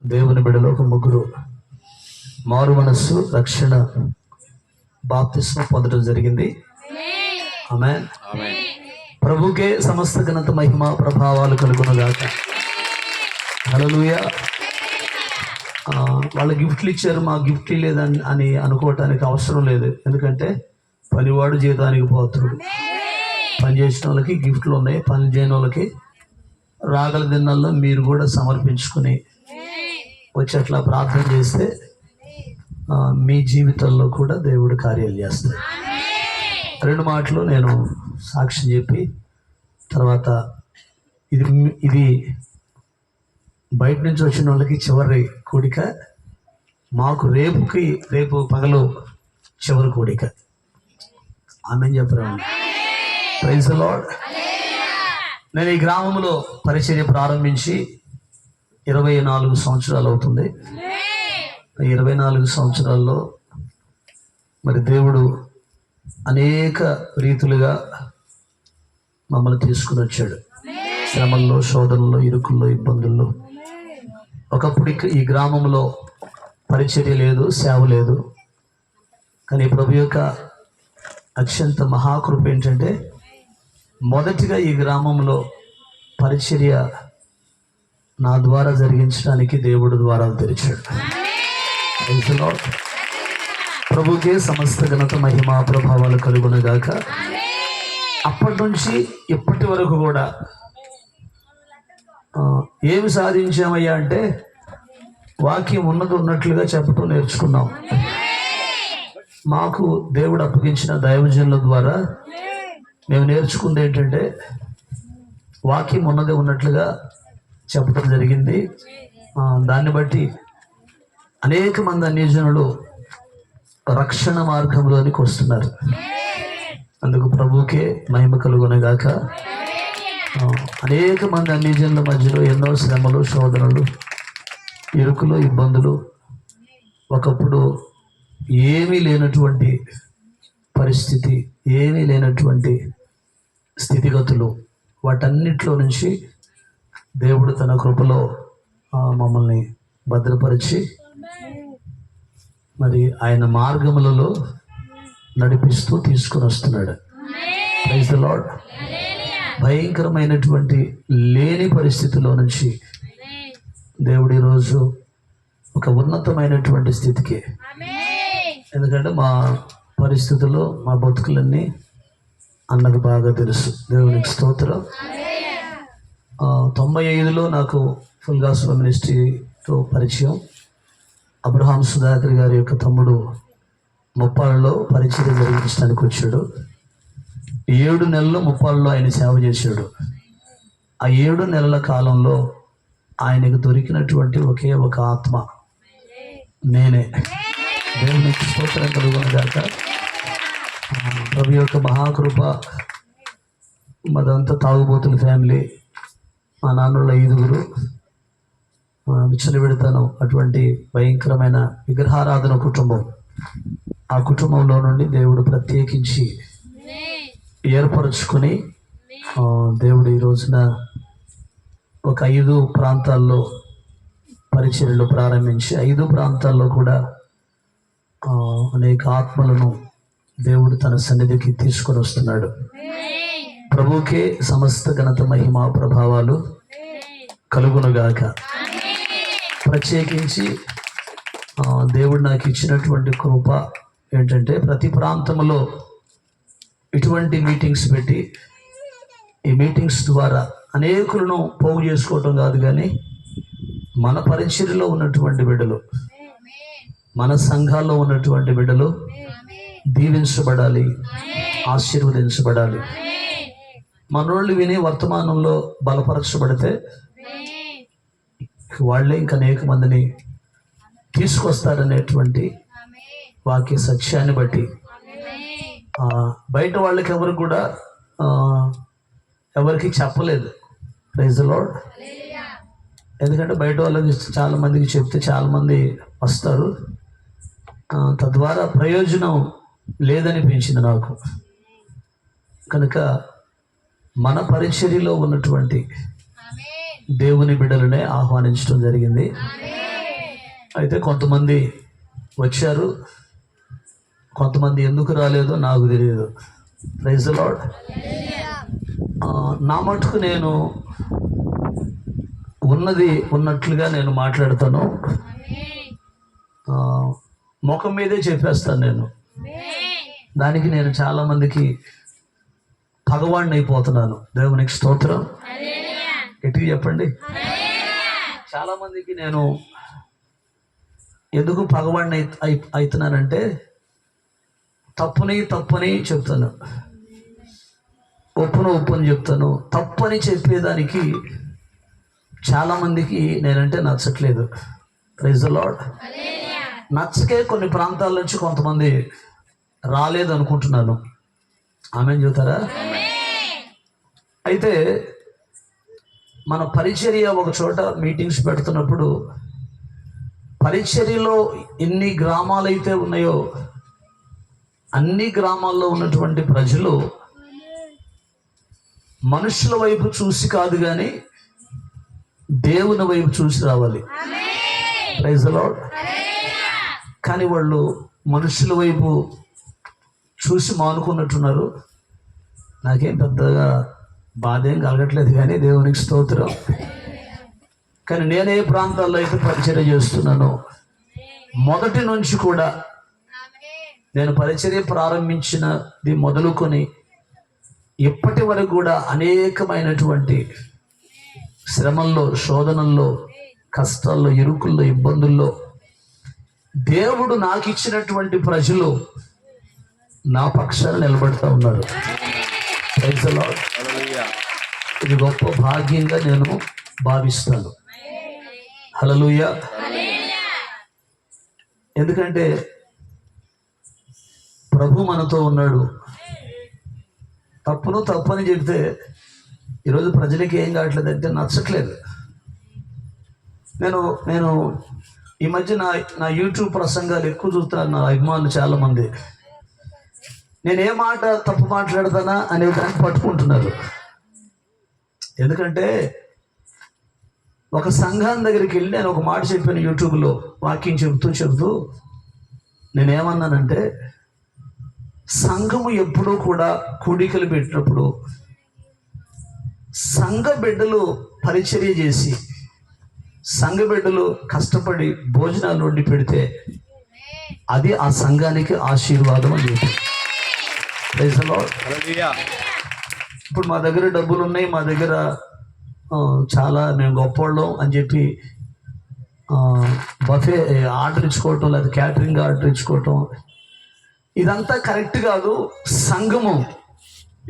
దేవుని బిడ్డలో ఒక ముగ్గురు మారు మనస్సు రక్షణ బాప్తిస్మం పొందడం జరిగింది. ఆమేన్. ప్రభుకే సమస్త ఘనత మహిమ ప్రభావాలు కలుగునుగాక. హల్లెలూయా. వాళ్ళ గిఫ్ట్లు ఇచ్చారు, మా గిఫ్ట్ లేదని అని అనుకోవటానికి అవసరం లేదు. ఎందుకంటే పనివాడు జీతానికి పోతుడు. పని చేసిన వాళ్ళకి గిఫ్ట్లు ఉన్నాయి, పని చేయని వాళ్ళకి రాగల దినాల్లో మీరు కూడా సమర్పించుకుని వచ్చి అట్లా ప్రార్థన చేస్తే మీ జీవితంలో కూడా దేవుడు కార్యాలు చేస్తాడు. 2 మాటలు నేను సాక్ష్యం చెప్పి తర్వాత ఇది బయట నుంచి వచ్చిన వాళ్ళకి చివరి కూడిక, మాకు రేపు పగలు చివరి కూడిక. ఆమేన్ చెప్పరా? Praise the Lord. నేను ఈ గ్రామంలో పరిచర్య ప్రారంభించి 24 సంవత్సరాలు అవుతుంది. 24 సంవత్సరాల్లో మరి దేవుడు అనేక రీతులుగా మమ్మల్ని తీసుకుని వచ్చాడు. శ్రమల్లో, శోధనలో, ఇరుకుల్లో, ఇబ్బందుల్లో. ఒకప్పుడు ఈ గ్రామంలో పరిచర్య లేదు, సేవ లేదు. కానీ ప్రభు యొక్క అత్యంత మహాకృప ఏంటంటే మొదటిగా ఈ గ్రామంలో పరిచర్య నా ద్వారా జరిగించడానికి దేవుడు ద్వారాలు తెరిచాడు. ప్రభుకే సమస్త ఘనత మహిమ ప్రభావాలు కలుగునుగాక. అప్పటి నుంచి ఇప్పటి వరకు కూడా ఏమి సాధించామయ్యా అంటే వాక్యం ఉన్నట్లుగా చెప్పటం నేర్చుకున్నాం. మాకు దేవుడు అప్పగించిన దైవజనుల ద్వారా మేము నేర్చుకుంది ఏంటంటే వాక్యం ఉన్నట్లుగా చెప్పడం జరిగింది. దాన్ని బట్టి అనేక మంది అన్యజనులు రక్షణ మార్గంలోనికి వస్తున్నారు. అందుకు ప్రభుకే మహిమ కలుగునుగాక. అనేక మంది అన్యజనుల మధ్యలో ఎన్నో శ్రమలు, శోధనలు, ఇరుకులు, ఇబ్బందులు, ఒకప్పుడు ఏమీ లేనటువంటి పరిస్థితి, ఏమీ లేనటువంటి స్థితిగతులు, వాటన్నిటిలో నుంచి దేవుడు తన కృపలో మమ్మల్ని భద్రపరిచి మరి ఆయన మార్గములలో నడిపిస్తూ తీసుకుని వస్తున్నాడు. Praise the Lord. భయంకరమైనటువంటి లేని పరిస్థితిలో నుంచి దేవుడు ఈరోజు ఒక ఉన్నతమైనటువంటి స్థితికి, ఎందుకంటే మా పరిస్థితుల్లో మా బతుకులన్నీ అన్నకు బాగా తెలుసు. దేవునికి స్తోత్రం. 95లో నాకు ఫుల్ గాస్పెల్ మినిస్ట్రీతో పరిచయం. అబ్రహాం సుధాకర్ గారి యొక్క తమ్ముడు ముప్పాళ్ళలో పరిచయం జరిగించడానికి వచ్చాడు. 7 నెలలు ముప్పాళ్ళలో ఆయన సేవ చేశాడు. ఆ 7 నెలల కాలంలో ఆయనకు దొరికినటువంటి ఒకే ఒక ఆత్మ నేనే. దేవునికి స్తోత్రం కలుగునుగాక. ప్రభు యొక్క మహాకృప. మాదంతా తాగుబోతుల ఫ్యామిలీ. మా నాన్నలో 5గురు. విచ్చలవిడతనం, అటువంటి భయంకరమైన విగ్రహారాధన కుటుంబం. ఆ కుటుంబంలో నుండి దేవుడు ప్రత్యేకించి ఏర్పరచుకొని దేవుడు ఈ రోజున ఒక 5 ప్రాంతాల్లో పరిచర్యలు ప్రారంభించి 5 ప్రాంతాల్లో కూడా అనేక ఆత్మలను దేవుడు తన సన్నిధికి తీసుకొని వస్తున్నాడు. ప్రభుకే సమస్త ఘనత మహిమ ప్రభావాలు కలుగునుగాక. ప్రత్యేకించి దేవుడు నాకు ఇచ్చినటువంటి కృప ఏంటంటే ప్రతి ప్రాంతంలో ఇటువంటి మీటింగ్స్ పెట్టి, ఈ మీటింగ్స్ ద్వారా అనేకులను పోగు చేసుకోవటం కాదు, కానీ మన పరిచర్యలో ఉన్నటువంటి బిడ్డలు, మన సంఘాల్లో ఉన్నటువంటి బిడ్డలు దీవించబడాలి, ఆశీర్వదించబడాలి. మనోళ్ళు విని వర్తమానంలో బలపరచబడితే వాళ్ళే ఇంకా అనేక మందిని తీసుకొస్తారనేటువంటి వాక్య సత్యాన్ని బట్టి బయట వాళ్ళకి ఎవరు కూడా ఎవరికి చెప్పలేదు. Praise the Lord. ఎందుకంటే బయట వాళ్ళకి చాలా మందికి చెప్తే చాలామంది వస్తారు, తద్వారా ప్రయోజనం లేదనిపించింది నాకు. కనుక మన పరిచర్యలో ఉన్నటువంటి దేవుని బిడ్డలనే ఆహ్వానించడం జరిగింది. అయితే కొంతమంది వచ్చారు, కొంతమంది ఎందుకు రాలేదో నాకు తెలియదు. Praise the Lord. నా మటుకు నేను ఉన్నది ఉన్నట్లుగా నేను మాట్లాడతాను. ముఖం మీదే చెప్పేస్తాను నేను. దానికి నేను చాలా మందికి భగవాన్ని అయిపోతున్నాను. దేవునికి స్తోత్రం. ఎటుకి చెప్పండి. చాలా మందికి నేను ఎందుకు భగవాన్ని అవుతున్నానంటే తప్పుని చెప్తాను, ఒప్పుని చెప్తాను. తప్పని చెప్పేదానికి చాలా మందికి నేనంటే నచ్చట్లేదు. Praise the lord. నచ్చకే కొన్ని ప్రాంతాల నుంచి కొంతమంది రాలేదు అనుకుంటున్నాను. ఆమేన్ చెబుతారా? అయితే మన పరిచర్య ఒక చోట మీటింగ్స్ పెడుతున్నప్పుడు పరిచర్యలో ఎన్ని గ్రామాలు అయితే ఉన్నాయో అన్ని గ్రామాల్లో ఉన్నటువంటి ప్రజలు మనుషుల వైపు చూసి కాదు కానీ దేవుని వైపు చూసి రావాలి. Praise the Lord. కానీ వాళ్ళు మనుషుల వైపు చూసి మానుకున్నట్టున్నారు. నాకేం పెద్దగా బాధ ఏం కలగట్లేదు కానీ దేవునికి స్తోత్రం. కానీ నేనే ప్రాంతాల్లో అయితే పరిచర్య చేస్తున్నానో మొదటి నుంచి కూడా నేను పరిచర్య ప్రారంభించినది మొదలుకొని ఇప్పటి వరకు కూడా అనేకమైనటువంటి శ్రమల్లో, శోధనల్లో, కష్టాల్లో, ఇరుకుల్లో, ఇబ్బందుల్లో దేవుడు నాకు ఇచ్చినటువంటి ప్రజలు నా పక్షాన నిలబడుతూ ఉన్నారు. Praise the Lord. ఇది గొప్ప భాగ్యంగా నేను భావిస్తాను. హల్లెలూయా. ఎందుకంటే ప్రభు మనతో ఉన్నాడు. తప్పని చెప్తే ఈరోజు ప్రజలకి ఏం కావట్లేదంటే నచ్చట్లేదు. నేను ఈ మధ్య నా యూట్యూబ్ ప్రసంగాలు ఎక్కువ చూస్తున్నాను. నా అభిమానులు చాలామంది నేను ఏ మాట తప్పు మాట్లాడతానా అనే దాన్ని పట్టుకుంటున్నారు. ఎందుకంటే ఒక సంఘం దగ్గరికి వెళ్ళి నేను ఒక మాట చెప్పాను యూట్యూబ్లో, వాక్యం చెబుతూ నేనేమన్నానంటే సంఘము ఎప్పుడూ కూడా కూడికలు పెట్టినప్పుడు సంఘ బిడ్డలు పరిచర్య చేసి సంఘ బిడ్డలు కష్టపడి భోజనాలు వండి పెడితే అది ఆ సంఘానికి ఆశీర్వాదం అని చెప్పి. Praise the Lord. ఇప్పుడు మా దగ్గర డబ్బులు ఉన్నాయి, మా దగ్గర చాలా మేము గొప్పవాళ్ళం అని చెప్పి బఫే ఆర్డర్ ఇచ్చుకోవటం, లేదా క్యాటరింగ్ ఆర్డర్ ఇచ్చుకోవటం, ఇదంతా కరెక్ట్ కాదు. సంఘము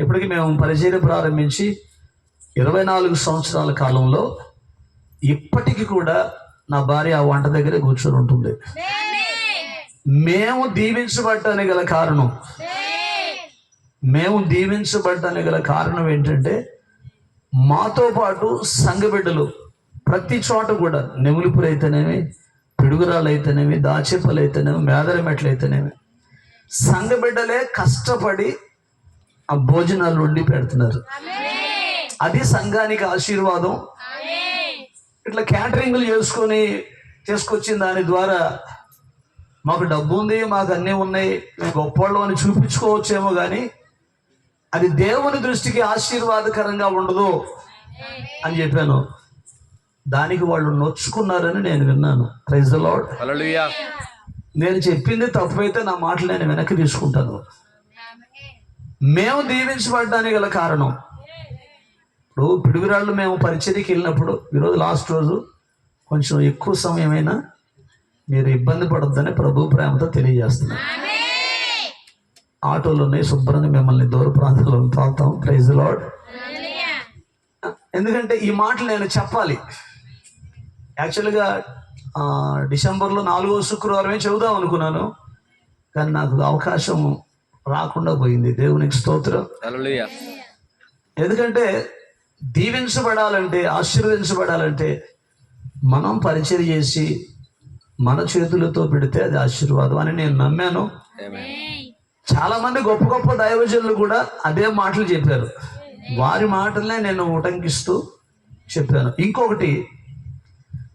ఇప్పటికీ మేము పరిచర్య ప్రారంభించి 24 సంవత్సరాల కాలంలో ఇప్పటికీ కూడా నా భార్య ఆ వంట దగ్గరే కూర్చొని ఉంటుంది. మేము దీవించబడ్డానికి గల కారణం ఏంటంటే మాతో పాటు సంఘ బిడ్డలు ప్రతి చోట కూడా నెములిపురు అయితేనేమి, పిడుగురాలు అయితేనేమి, దాచేపలు అయితేనేమి, మేదరమెట్లు అయితేనేమి సంఘ బిడ్డలే కష్టపడి ఆ భోజనాలు వండి పెడుతున్నారు. అది సంఘానికి ఆశీర్వాదం. ఇట్లా క్యాటరింగ్లు చేసుకొచ్చిన దాని ద్వారా మాకు డబ్బు ఉంది, మాకు అన్నీ ఉన్నాయి, మేము గొప్పవాళ్ళం అని చూపించుకోవచ్చేమో కానీ అది దేవుని దృష్టికి ఆశీర్వాదకరంగా ఉండదు అని చెప్పాను. దానికి వాళ్ళు నొచ్చుకున్నారని నేను విన్నాను. Praise the Lord. హల్లెలూయా. నేను చెప్పింది తప్పైతే నా మాటలు నేను వెనక్కి తీసుకుంటాను. మేము దీవించబడ్డానికి గల కారణం, ఇప్పుడు పిడుగురాళ్ళు మేము పరిచర్యకి వెళ్ళినప్పుడు, ఈరోజు లాస్ట్ రోజు కొంచెం ఎక్కువ సమయమైనా మీరు ఇబ్బంది పడొద్దని ప్రభు ప్రేమతో తెలియజేస్తున్నాను. ఆటోలు ఉన్నాయి, శుభ్రంగా మిమ్మల్ని దూర ప్రాంతాల్లో తాగుతాం. Praise the Lord. ఎందుకంటే ఈ మాటలు నేను చెప్పాలి. యాక్చువల్గా డిసెంబర్లో 4వ శుక్రవారమే చెబుదాం అనుకున్నాను, కానీ నాకు అవకాశం రాకుండా పోయింది. దేవునికి స్తోత్రం. హల్లెలూయా. ఎందుకంటే దీవించబడాలంటే, ఆశీర్వదించబడాలంటే మనం పరిచర్య చేసి మన చేతులతో పెడితే అది ఆశీర్వాదం అని నేను నమ్మాను. చాలా మంది గొప్ప గొప్ప దైవజనులు కూడా అదే మాటలు చెప్పారు. వారి మాటలనే నేను ఉటంకిస్తూ చెప్పాను. ఇంకొకటి,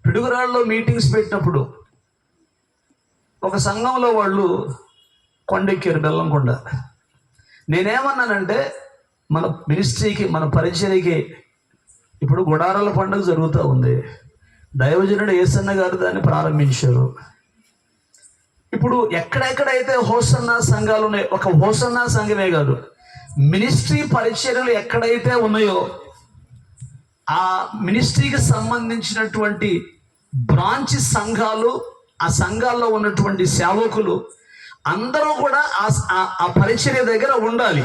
పిడుగురాళ్ళలో మీటింగ్స్ పెట్టినప్పుడు ఒక సంఘంలో వాళ్ళు కొండెక్కారు, బెల్లంకొండ. నేనేమన్నానంటే మన మినిస్ట్రీకి, మన పరిచర్యకి ఇప్పుడు గుడారాల పండుగ జరుగుతూ ఉంది. దైవజనుడు యేసన్న గారు దాన్ని ప్రారంభించారు. ఇప్పుడు ఎక్కడెక్కడైతే హోసన్నా సంఘాలు ఉన్నాయో, ఒక హోసన్నా సంఘమే కాదు, మినిస్ట్రీ పరిచర్యలు ఎక్కడైతే ఉన్నాయో ఆ మినిస్ట్రీకి సంబంధించినటువంటి బ్రాంచ్ సంఘాలు, ఆ సంఘాల్లో ఉన్నటువంటి సేవకులు అందరూ కూడా ఆ పరిచర్య దగ్గర ఉండాలి.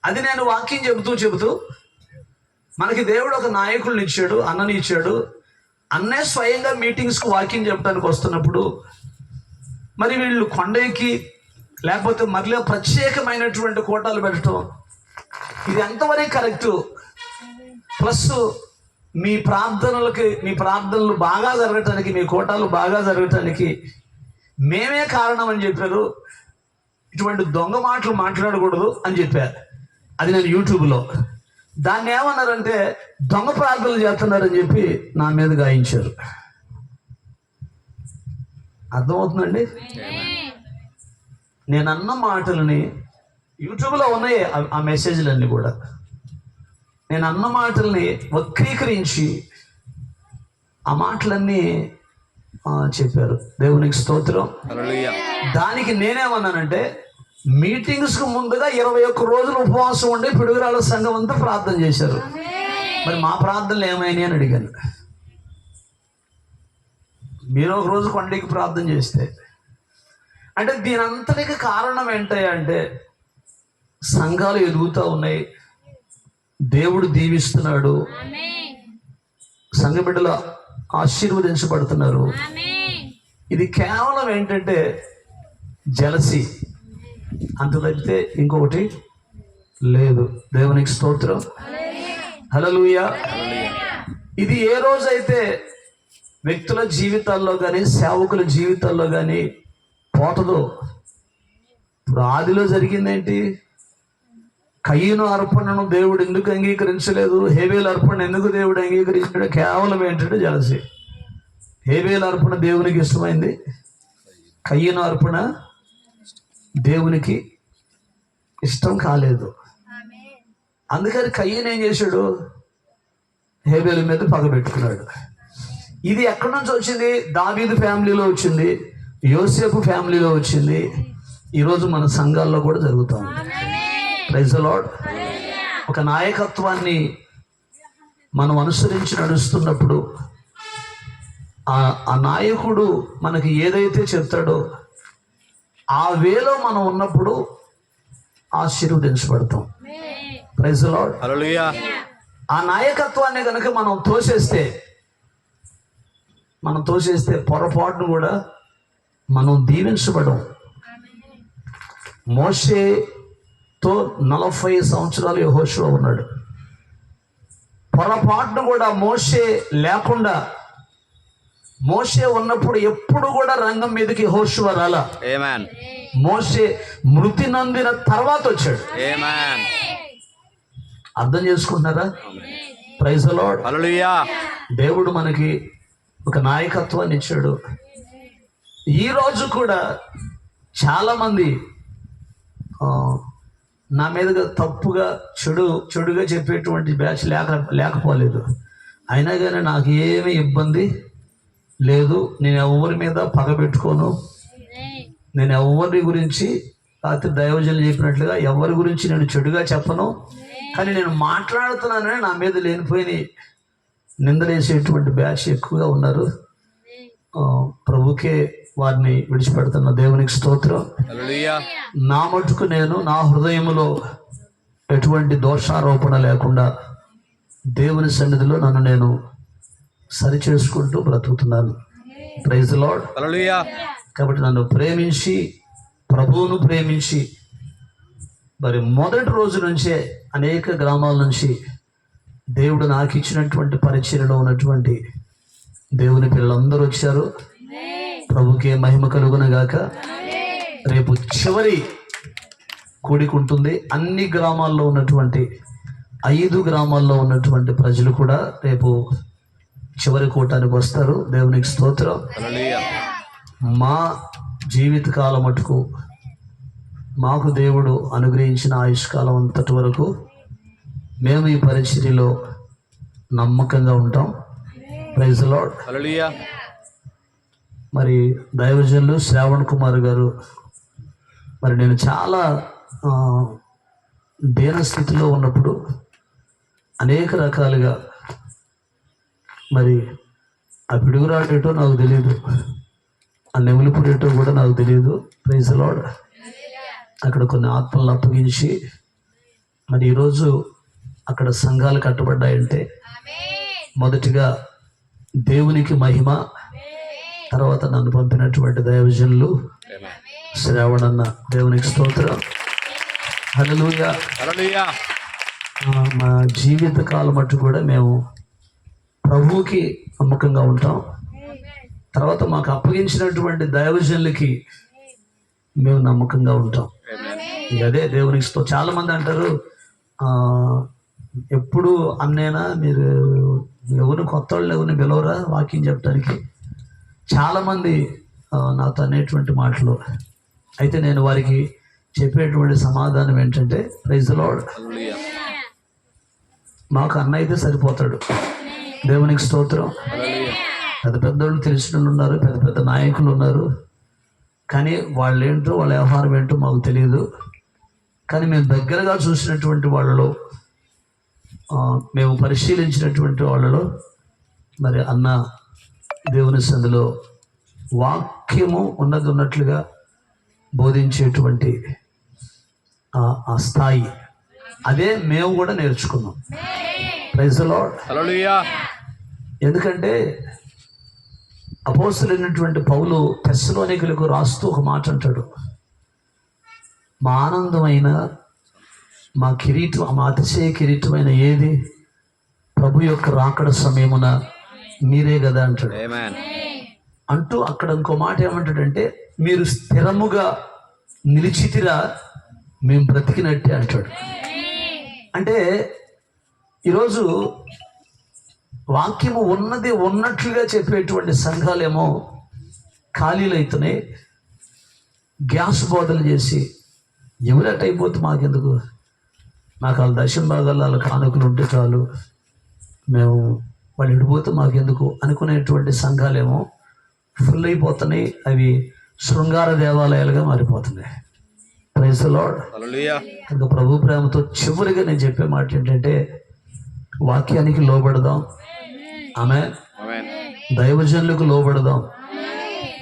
అది నేను వాక్యం చెబుతూ మనకి దేవుడు ఒక నాయకుడిని ఇచ్చాడు, అన్నని ఇచ్చాడు. అన్నే స్వయంగా మీటింగ్స్కి వాక్యం చెప్పడానికి వస్తున్నప్పుడు మరి వీళ్ళు కొండకి లేకపోతే మరలా ప్రత్యేకమైనటువంటి కోటాలు పెట్టడం, ఇది ఎంతవరకు కరెక్టు? ప్లస్ మీ ప్రార్థనలు బాగా జరగటానికి, మీ కోటాలు బాగా జరగటానికి మేమే కారణం అని చెప్పారు. ఇటువంటి దొంగ మాటలు మాట్లాడకూడదు అని చెప్పారు. అది నేను యూట్యూబ్లో. దాన్ని ఏమన్నారంటే దొంగ ప్రార్థనలు చేస్తున్నారని చెప్పి నా మీద గాయించారు. అర్థమవుతుందండి? నేను అన్న మాటలని యూట్యూబ్లో ఉన్నాయి ఆ మెసేజ్లన్నీ కూడా. నేను అన్న మాటల్ని వక్రీకరించి ఆ మాటలన్నీ చెప్పారు. దేవునికి స్తోత్రం. దానికి నేనేమన్నానంటే మీటింగ్స్కు ముందుగా 21 రోజులు ఉపవాసం ఉండి పిడుగురాళ్ళ సంఘం అంతా ప్రార్థన చేశారు. మరి మా ప్రార్థనలు ఏమైనాయి అని అడిగాను. మీరు ఒక రోజు కొండకి ప్రార్థన చేస్తే అంటే దీని అంతటికి కారణం ఏంటంటే సంఘాలు ఎదుగుతూ ఉన్నాయి, దేవుడు దీవిస్తున్నాడు, సంఘ బిడ్డలు ఆశీర్వదించబడుతున్నారు. ఇది కేవలం ఏంటంటే జలసి, అంత తప్పితే ఇంకొకటి లేదు. దేవునికి స్తోత్రం. హల్లెలూయా. ఇది ఏ రోజైతే వ్యక్తుల జీవితాల్లో కానీ సేవకుల జీవితాల్లో కానీ పోతదో, ఇప్పుడు ఆదిలో జరిగిందేంటి? కయ్యను అర్పణను దేవుడు ఎందుకు అంగీకరించలేదు? హేబేలు అర్పణ ఎందుకు దేవుడు అంగీకరించాడు? కేవలం ఏంటంటే జలసి. హేబేలు అర్పణ దేవునికి ఇష్టమైంది, కయ్యను అర్పణ దేవునికి ఇష్టం కాలేదు. అందుకని కయ్యను ఏం చేశాడు? హేబేలు మీద పగ పెట్టుకున్నాడు. ఇది ఎక్కడి నుంచి వచ్చింది? దావీదు ఫ్యామిలీలో వచ్చింది, యోసేపు ఫ్యామిలీలో వచ్చింది. ఈరోజు మన సంఘాల్లో కూడా జరుగుతూ ఉంది. Praise the Lord. ఒక నాయకత్వాన్ని మనం అనుసరించి నడుస్తున్నప్పుడు ఆ నాయకుడు మనకి ఏదైతే చెప్తాడో ఆ వేలో మనం ఉన్నప్పుడు ఆశీర్వదించబడతాం. Praise the Lord. హల్లెలూయా. ఆ నాయకత్వాన్ని కనుక మనం తోసేస్తే పొరపాటును కూడా మనం దీవించబడం. మోషేతో 40 సంవత్సరాలు యెహోషువ ఉన్నాడు. పొరపాటును కూడా మోషే లేకుండా, మోషే ఉన్నప్పుడు ఎప్పుడు కూడా రంగం మీదకి యెహోషువ రాలా. ఆమేన్. మోషే మృతి నందిన తర్వాత వచ్చాడు. ఆమేన్. అర్థం చేసుకుంటున్నారా? Praise the Lord. హల్లెలూయా. దేవుడు మనకి ఒక నాయకత్వాన్ని ఇచ్చాడు. ఈరోజు కూడా చాలామంది నా మీదుగా తప్పుగా చెడుగా చెప్పేటువంటి బ్యాచ్ లేకపోలేదు. అయినా కానీ నాకు ఏమీ ఇబ్బంది లేదు. నేను ఎవరి మీద పగ పెట్టుకోను. నేను ఎవరి గురించి రాత్రి దైవజనులు చెప్పినట్లుగా ఎవరి గురించి నేను చెడుగా చెప్పను. కానీ నేను మాట్లాడుతున్నానని నా మీద లేనిపోయిన నిందలేసేటువంటి బ్యాచ్ ఎక్కువగా ఉన్నారు. ప్రభుకే వారిని విడిచిపెడుతున్న. దేవునికి స్తోత్రం. హల్లెలూయా. నా మటుకు నేను నా హృదయంలో ఎటువంటి దోషారోపణ లేకుండా దేవుని సన్నిధిలో నన్ను నేను సరి చేసుకుంటూ బ్రతుకుతున్నాను. Praise the Lord. హల్లెలూయా. కాబట్టి నన్ను ప్రేమించి, ప్రభువును ప్రేమించి, మరి మొదటి రోజు నుంచే అనేక గ్రామాల నుంచి దేవుడు నాకు ఇచ్చినటువంటి పరిచర్యలో ఉన్నటువంటి దేవుని పిల్లలందరూ వచ్చారు. ప్రభుకే మహిమ కలుగునగాక. రేపు చివరి కూడిక ఉంటుంది. అన్ని గ్రామాల్లో ఉన్నటువంటి 5 గ్రామాల్లో ఉన్నటువంటి ప్రజలు కూడా రేపు చివరి కూటానికి వస్తారు. దేవునికి స్తోత్రం. హల్లెలూయా. మా జీవితకాలం మటుకు మాకు దేవుడు అనుగ్రహించిన ఆయుష్కాలం అంతటి వరకు మేము ఈ పరిచర్యలో నమ్మకంగా ఉంటాం. Praise the Lord. హల్లెలూయా. మరి దైవజనులు శ్రావణ్ కుమార్ గారు, మరి నేను చాలా దీన స్థితిలో ఉన్నప్పుడు అనేక రకాలుగా, మరి ఆ పిడుగురాడేటో నాకు తెలియదు, ఆ నెములిపుడేటో కూడా నాకు తెలియదు. Praise the Lord. అక్కడ కొన్ని ఆత్మలను అప్పగించి మరి ఈరోజు అక్కడ సంఘాలు కట్టబడ్డాయంటే మొదటిగా దేవునికి మహిమ, తర్వాత నన్ను పంపినటువంటి దైవజనులు శ్రావణన్న, దేవునికి స్తోత్రం. హల్లెలూయా. హల్లెలూయా. మా జీవిత కాలం మట్టు కూడా మేము ప్రభువుకి నమ్మకంగా ఉంటాం. తర్వాత మాకు అప్పగించినటువంటి దైవజనులకి మేము నమ్మకంగా ఉంటాం. అదే దేవునికి స్తోత్రం. చాలా మంది అంటారు, ఎప్పుడు అన్నేనా మీరు ఎవరిని కొత్త వాళ్ళు ఎవరిని పిలవరా వాక్యం చెప్పడానికి? చాలామంది నాతో అనేటువంటి మాటలు. అయితే నేను వారికి చెప్పేటువంటి సమాధానం ఏంటంటే, ప్రైజ్ ది లార్డ్, మాకు అన్న అయితే సరిపోతాడు. దేవునికి స్తోత్రం. పెద్ద పెద్దోళ్ళు తెలిసిన వాళ్ళు ఉన్నారు, పెద్ద పెద్ద నాయకులు ఉన్నారు, కానీ వాళ్ళు ఏంటో వాళ్ళ వ్యవహారం ఏంటో మాకు తెలియదు. కానీ మేము దగ్గరగా చూసినటువంటి వాళ్ళలో, మేము పరిశీలించినటువంటి వాళ్ళలో మరి అన్న దేవుని సందులో వాక్యము ఉన్నట్లుగా బోధించేటువంటి ఆ స్థాయి, అదే మేము కూడా నేర్చుకున్నాం. Praise the Lord. హల్లెలూయా. ఎందుకంటే అపోస్తలుడైనటువంటి పౌలు తెస్సలోనికీయులకు రాస్తూ ఒక మాట అంటాడు, మా ఆనందమైన, మా కిరీటం, మా అతిశయ కిరీటమైన ఏది? ప్రభు యొక్క రాకడ సమయమున మీరే కదా అంటాడు. అంటూ అక్కడ ఇంకో మాట ఏమంటాడంటే, మీరు స్థిరముగా నిలిచితిరా, మేము బ్రతికినట్టే అంటాడు. అంటే ఈరోజు వాక్యము ఉన్నది ఉన్నట్లుగా చెప్పేటువంటి సంఘాలేమో ఖాళీలు అవుతున్నాయి. గ్యాస్ బోధలు చేసి ఎవరట్ అయిపోతే మాకెందుకు, మాకు వాళ్ళ దశం భాగాలు వాళ్ళ కానుకలు ఉంటే చాలు, మేము వాళ్ళు విడిపోతే మాకెందుకు అనుకునేటువంటి సంఘాలేమో ఫుల్ అయిపోతున్నాయి. అవి శృంగార దేవాలయాలుగా మారిపోతున్నాయి. Praise the Lord. హల్లెలూయా. కనుక ప్రభు ప్రేమతో చివరిగా నేను చెప్పే మాట ఏంటంటే, వాక్యానికి లోబడదాం. ఆమేన్. దైవజనులకు లోబడదాం.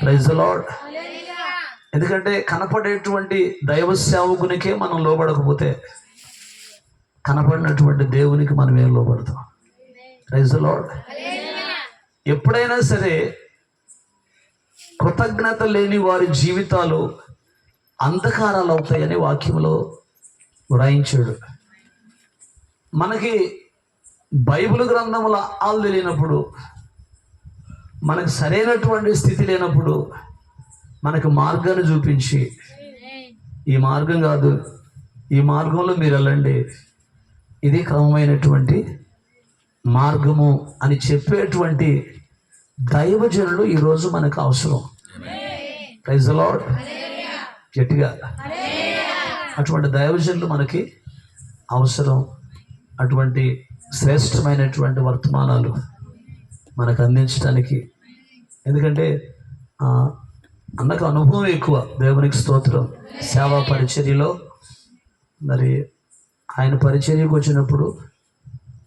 Praise the Lord. ఎందుకంటే కనపడేటువంటి దైవ సేవకునికే మనం లోబడకపోతే కనపడినటువంటి దేవునికి మనం ఏం లోబడతాం? Praise the lord. ఎప్పుడైనా సరే కృతజ్ఞత లేని వారి జీవితాలు అంధకారాలు అవుతాయని వాక్యంలో వ్రాయించాడు. మనకి బైబిల్ గ్రంథముల ఆలు తెలియనప్పుడు, మనకు సరైనటువంటి స్థితి లేనప్పుడు మనకు మార్గాన్ని చూపించి, ఈ మార్గం కాదు, ఈ మార్గంలో మీరు వెళ్ళండి, ఇది క్రమమైనటువంటి మార్గము అని చెప్పేటువంటి దైవజనులు ఈరోజు మనకు అవసరం. Praise the Lord. గట్టిగా అటువంటి దైవజనులు మనకి అవసరం. అటువంటి శ్రేష్టమైనటువంటి వర్తమానాలు మనకు అందించడానికి. ఎందుకంటే అన్నకు అనుభవం ఎక్కువ. దేవునికి స్తోత్రం. సేవా పరిచర్యలో మరి ఆయన పరిచర్యకు వచ్చినప్పుడు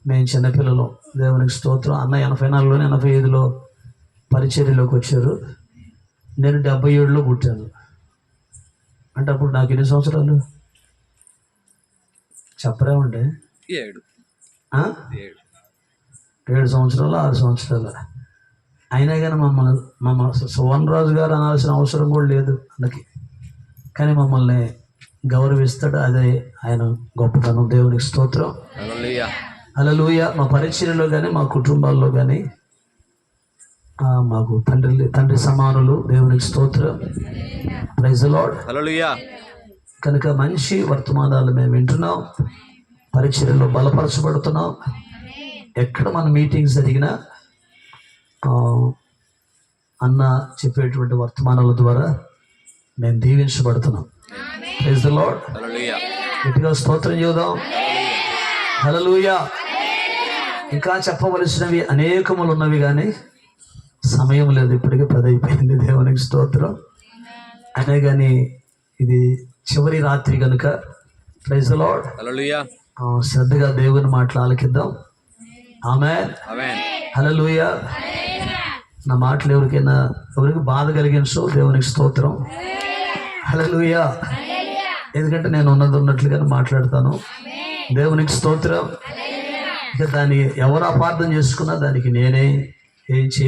మేము చిన్నపిల్లలు. దేవునికి స్తోత్రం. అన్న 84లో 85లో పరిచర్యలోకి వచ్చారు. నేను 77లో పుట్టాను. అంటే అప్పుడు నాకు ఎన్ని సంవత్సరాలు చెప్పరేమంటే 7 సంవత్సరాలు 6 సంవత్సరాలు. అయినా కానీ మమ్మల్ని సువన్ రాజు గారు అనాల్సిన అవసరం కూడా లేదు అన్నకి. కానీ మమ్మల్ని గౌరవిస్తాడు. అదే ఆయన గొప్పతనం. దేవునికి స్తోత్రం. హల్లెలూయా. మా పరిచర్యలో కానీ మా కుటుంబాల్లో కానీ మాకు తండ్రి సమానులు. దేవునికి స్తోత్రం. Praise the Lord. హల్లెలూయా. కనుక మంచి వర్తమానాలు మేము వింటున్నాం, పరిచర్యలో బలపరచబడుతున్నాం. ఎక్కడ మన మీటింగ్స్ జరిగినా అన్న చెప్పేటువంటి వర్తమానాల ద్వారా నేను దీవించబడుతున్నాను. Praise the Lord. గట్టిగా స్తోత్రం చేద్దాం. హల్లెలూయా. ఇంకా చెప్పవలసినవి అనేకములు ఉన్నవి కానీ సమయం లేదు. ఇప్పటికే 10 అయిపోయింది. దేవునికి స్తోత్రం. అనే కానీ ఇది చివరి రాత్రి కనుక ప్రైజ్ ది లార్డ్. శ్రద్ధగా దేవుని మాటలు ఆలకిద్దాం. ఆమేన్. హల్లెలూయా. నా మాటలు ఎవరికి బాధ కలిగించు. దేవునికి స్తోత్రం. హల్లెలూయా. ఎందుకంటే నేను ఉన్నట్లుగానే మాట్లాడతాను. దేవునికి స్తోత్రం. ఇక దాన్ని ఎవరు అపార్థం చేసుకున్నా దానికి నేనే ఏం